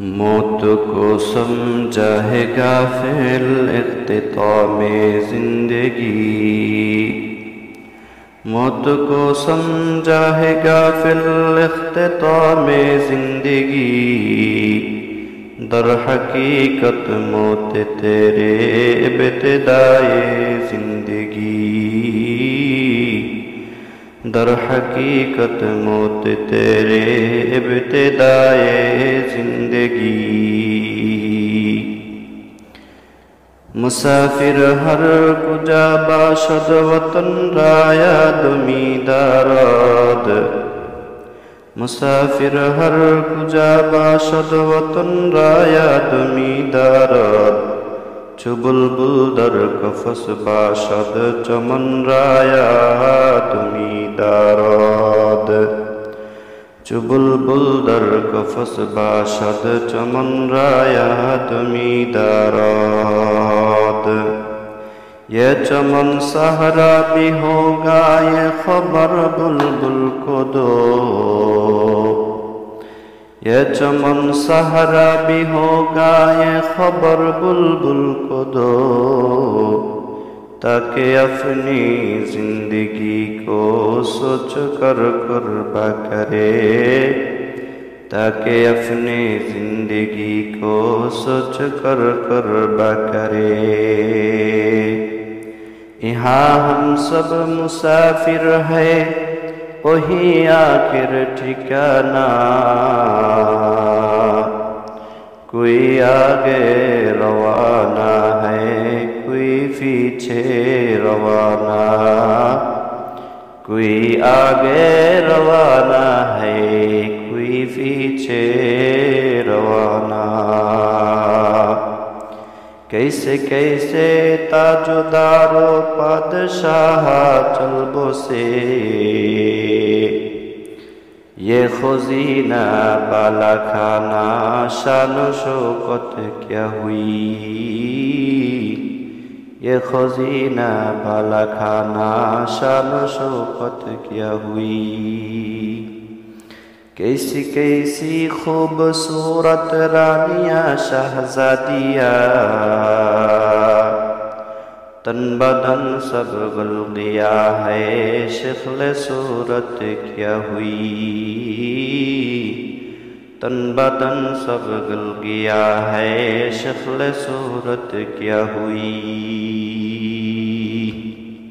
موت کو سمجھا ہے غافل اختتام زندگی، موت کو سمجھا ہے غافل اختتام زندگی، در حقیقت موت تیرے ابتدائے زندگی، در حقیقت موت تیرے ابتدائے زندگی۔ مسافر ہر کجا باشد وطن را یاد می دارد، مسافر ہر کجا باشد وطن را یاد می دارد، چو بلبل در قفس باشد چمن را یاد می دارد، چو بلبل در قفس باشد چمن را یاد می دارد۔ یہ چمن صحرا بھی ہوگا یہ خبر بلبل کو دو، یہ چمن صحرا بھی ہوگا یہ خبر بلبل کو دو، تاکہ اپنی زندگی کو سوچ کر قربا کرے، تاکہ اپنی زندگی کو سوچ کر قربا کرے۔ یہاں ہم سب مسافر ہیں وہی آخر ٹھکانہ، کوئی آگے روانہ ہے کوئی پیچھے روانہ، کوئی آگے روانہ ہے کوئی پیچھے روانہ۔ کیسے کیسے تاجدار و بادشاہ چل بسے، یہ خزینہ بالا خانہ شان و شوکت کیا ہوئی، یہ خزینہ بالا خانہ شان و شوکت کیا ہوئی۔ کیسی کیسی خوبصورت رانیاں شہزادیاں، تن بدن سب گل گیا ہے شکل صورت کیا ہوئی، تن بدن سب گل گیا ہے شکل صورت کیا ہوئی۔